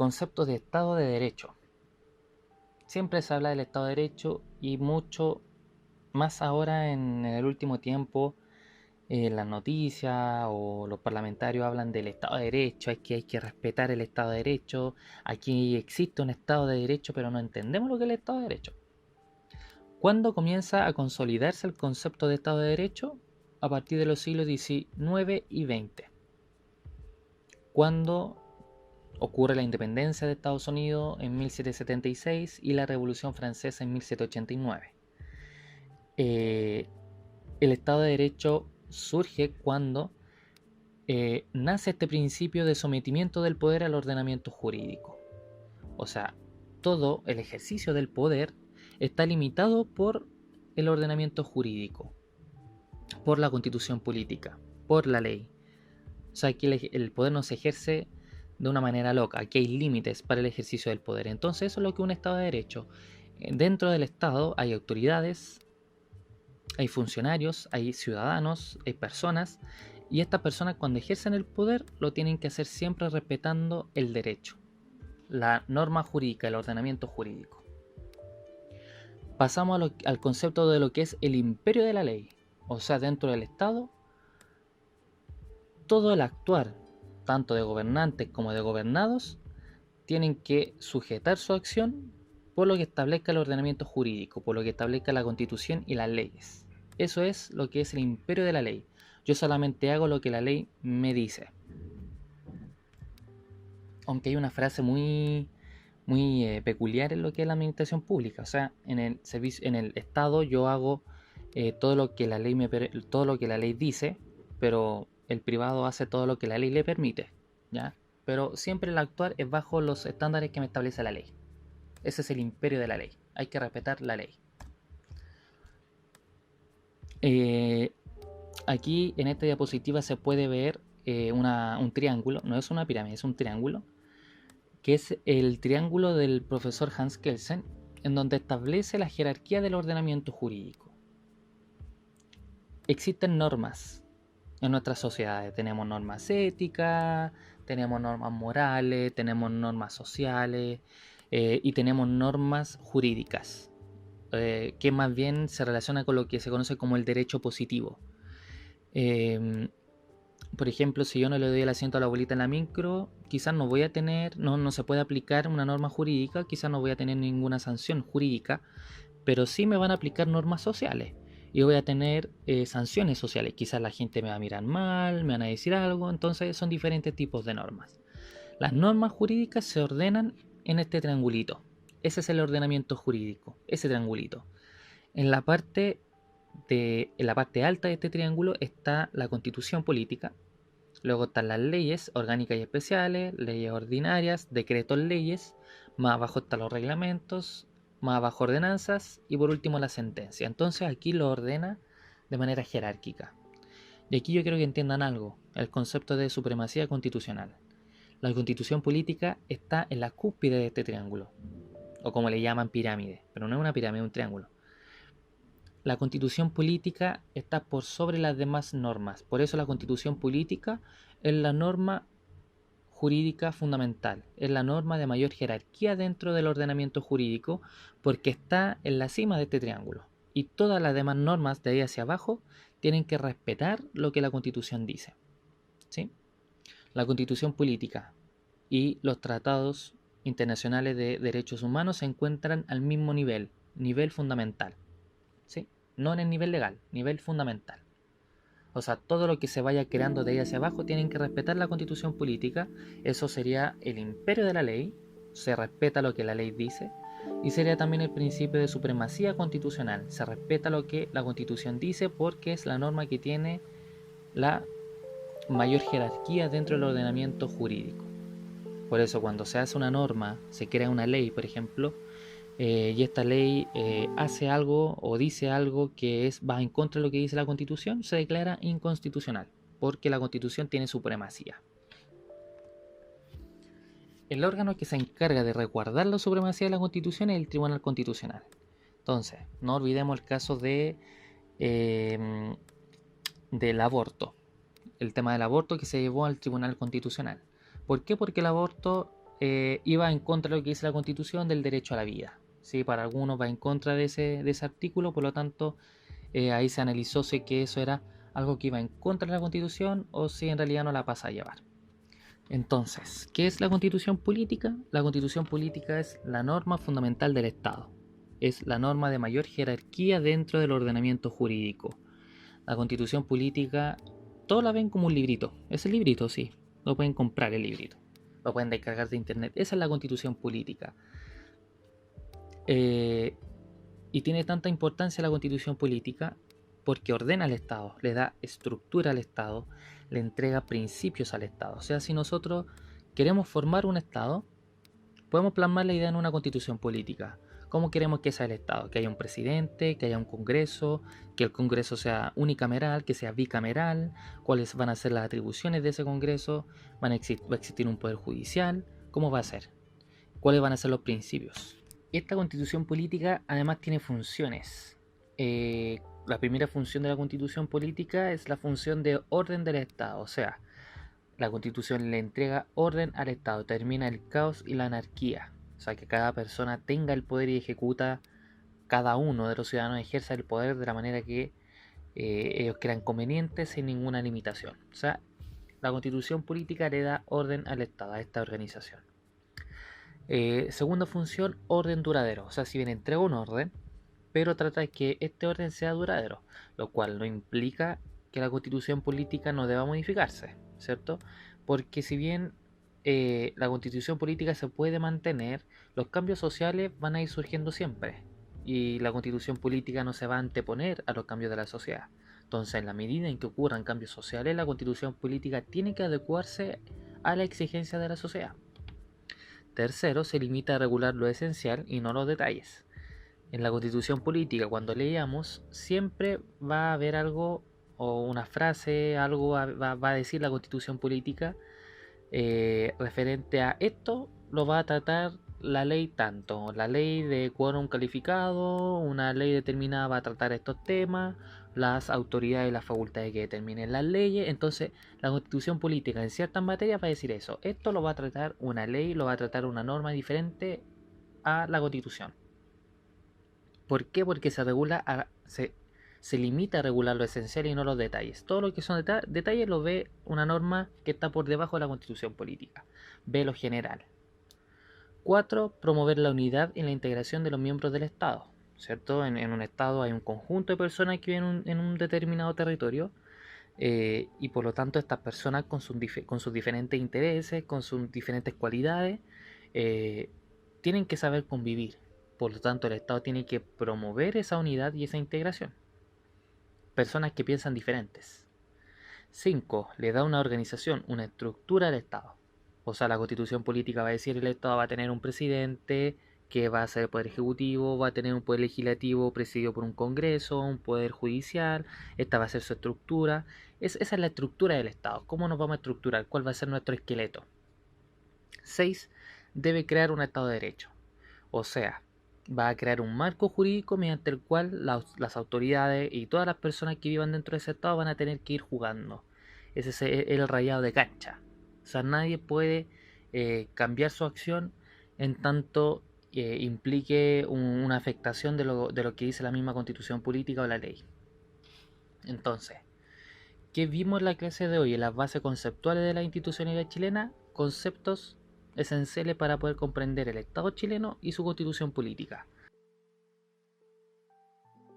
concepto de Estado de Derecho. Siempre se habla del Estado de Derecho y mucho más ahora en el último tiempo las noticias o los parlamentarios hablan del Estado de Derecho, es que hay que respetar el Estado de Derecho, aquí existe un Estado de Derecho pero no entendemos lo que es el Estado de Derecho. ¿Cuándo comienza a consolidarse el concepto de Estado de Derecho? A partir de los siglos XIX y XX. Cuando ocurre la independencia de Estados Unidos en 1776 y la Revolución Francesa en 1789. El Estado de Derecho surge cuando nace este principio de sometimiento del poder al ordenamiento jurídico. O sea, todo el ejercicio del poder está limitado por el ordenamiento jurídico, por la constitución política, por la ley. O sea, aquí el poder no se ejerce de una manera loca, aquí hay límites para el ejercicio del poder. Entonces eso es lo que es un Estado de Derecho. Dentro del Estado hay autoridades, hay funcionarios, hay ciudadanos, hay personas, y estas personas cuando ejercen el poder lo tienen que hacer siempre respetando el derecho, la norma jurídica, el ordenamiento jurídico. Pasamos al concepto de lo que es el imperio de la ley. O sea, dentro del Estado, todo el actuar, tanto de gobernantes como de gobernados, tienen que sujetar su acción por lo que establezca el ordenamiento jurídico, por lo que establezca la Constitución y las leyes. Eso es lo que es el imperio de la ley. Yo solamente hago lo que la ley me dice. Aunque hay una frase muy peculiar en lo que es la administración pública. O sea, en el Estado yo hago todo lo que la ley dice, pero el privado hace todo lo que la ley le permite, ¿ya? Pero siempre el actuar es bajo los estándares que me establece la ley. Ese es el imperio de la ley. Hay que respetar la ley. Aquí en esta diapositiva se puede ver un triángulo, no es una pirámide, es un triángulo, que es el triángulo del profesor Hans Kelsen, en donde establece la jerarquía del ordenamiento jurídico. Existen normas en nuestras sociedades, tenemos normas éticas, tenemos normas morales, tenemos normas sociales y tenemos normas jurídicas, que más bien se relaciona con lo que se conoce como el derecho positivo. Por ejemplo, si yo no le doy el asiento a la abuelita en la micro, quizás no voy a tener, no se puede aplicar una norma jurídica, quizás no voy a tener ninguna sanción jurídica, pero sí me van a aplicar normas sociales y voy a tener sanciones sociales. Quizás la gente me va a mirar mal, me van a decir algo, entonces son diferentes tipos de normas. Las normas jurídicas se ordenan en este triangulito. Ese es el ordenamiento jurídico, ese triangulito. En la parte alta de este triángulo está la constitución política, luego están las leyes orgánicas y especiales, leyes ordinarias, decretos leyes, más abajo están los reglamentos, más abajo ordenanzas y por último la sentencia. Entonces aquí lo ordena de manera jerárquica. Y aquí yo quiero que entiendan algo, el concepto de supremacía constitucional. La constitución política está en la cúspide de este triángulo, o como le llaman pirámide, pero no es una pirámide, es un triángulo. La constitución política está por sobre las demás normas, por eso la constitución política es la norma jurídica fundamental, es la norma de mayor jerarquía dentro del ordenamiento jurídico porque está en la cima de este triángulo y todas las demás normas de ahí hacia abajo tienen que respetar lo que la constitución dice, ¿sí? La constitución política y los tratados internacionales de derechos humanos se encuentran al mismo nivel fundamental, ¿sí? No en el nivel legal, nivel fundamental. O sea, todo lo que se vaya creando de ahí hacia abajo tienen que respetar la constitución política. Eso sería el imperio de la ley. Se respeta lo que la ley dice. Y sería también el principio de supremacía constitucional. Se respeta lo que la constitución dice porque es la norma que tiene la mayor jerarquía dentro del ordenamiento jurídico. Por eso cuando se hace una norma, se crea una ley, por ejemplo, y esta ley hace algo o dice algo que va en contra de lo que dice la Constitución, se declara inconstitucional, porque la Constitución tiene supremacía. El órgano que se encarga de resguardar la supremacía de la Constitución es el Tribunal Constitucional. Entonces, no olvidemos el caso del aborto, el tema del aborto que se llevó al Tribunal Constitucional. ¿Por qué? Porque el aborto iba en contra de lo que dice la Constitución del derecho a la vida. ¿Sí? Para algunos va en contra de ese artículo, por lo tanto, ahí se analizó si que eso era algo que iba en contra de la Constitución o si en realidad no la pasa a llevar. Entonces, ¿qué es la Constitución política? La Constitución política es la norma fundamental del Estado. Es la norma de mayor jerarquía dentro del ordenamiento jurídico. La Constitución política, todos la ven como un librito. Es el librito, sí. Lo pueden comprar el librito. Lo pueden descargar de internet. Esa es la Constitución política. Y tiene tanta importancia la Constitución política porque ordena al Estado, le da estructura al Estado, le entrega principios al Estado. O sea, si nosotros queremos formar un Estado, podemos plasmar la idea en una Constitución política. ¿Cómo queremos que sea el Estado? Que haya un presidente, que haya un Congreso, que el Congreso sea unicameral, que sea bicameral, cuáles van a ser las atribuciones de ese Congreso, va a existir un poder judicial, ¿cómo va a ser? ¿Cuáles van a ser los principios? Esta Constitución política además tiene funciones. La primera función de la Constitución política es la función de orden del Estado, o sea, la Constitución le entrega orden al Estado, termina el caos y la anarquía. O sea, que cada persona tenga el poder y ejecuta, cada uno de los ciudadanos ejerza el poder de la manera que ellos crean conveniente sin ninguna limitación. O sea, la Constitución política le da orden al Estado, a esta organización. Segunda función, orden duradero. O sea, si bien entrega un orden, pero trata de que este orden sea duradero, lo cual no implica que la Constitución política no deba modificarse, ¿cierto? Porque si bien la Constitución política se puede mantener, los cambios sociales van a ir surgiendo siempre y la Constitución política no se va a anteponer a los cambios de la sociedad. Entonces, en la medida en que ocurran cambios sociales, la Constitución política tiene que adecuarse a la exigencia de la sociedad. Tercero, se limita a regular lo esencial y no los detalles. En la Constitución política, cuando leíamos, siempre va a haber algo o una frase, algo va a decir la Constitución política referente a esto, lo va a tratar la ley tanto. La ley de quórum calificado, una ley determinada va a tratar estos temas, las autoridades y las facultades que determinen las leyes. Entonces, la Constitución política en ciertas materias va a decir eso. Esto lo va a tratar una ley, lo va a tratar una norma diferente a la Constitución. ¿Por qué? Porque se limita a regular lo esencial y no los detalles. Todo lo que son detalles lo ve una norma que está por debajo de la Constitución política. Ve lo general. 4. Promover la unidad y la integración de los miembros del Estado. ¿Cierto? En un Estado hay un conjunto de personas que viven en un determinado territorio y por lo tanto estas personas con sus diferentes intereses, con sus diferentes cualidades, tienen que saber convivir. Por lo tanto, el Estado tiene que promover esa unidad y esa integración. Personas que piensan diferentes. 5. Le da una organización, una estructura al Estado. O sea, la Constitución política va a decir el Estado va a tener un presidente que va a ser el poder ejecutivo, va a tener un poder legislativo presidido por un congreso, un poder judicial, esta va a ser su estructura. Esa es la estructura del Estado. ¿Cómo nos vamos a estructurar? ¿Cuál va a ser nuestro esqueleto? 6. Debe crear un Estado de Derecho. O sea, va a crear un marco jurídico mediante el cual las autoridades y todas las personas que vivan dentro de ese Estado van a tener que ir jugando. Ese es el rayado de cancha. O sea, nadie puede cambiar su acción en tanto implique una afectación de lo que dice la misma Constitución política o la ley. Entonces, ¿qué vimos en la clase de hoy? En las bases conceptuales de la institucionalidad chilena, conceptos esenciales para poder comprender el Estado chileno y su Constitución política.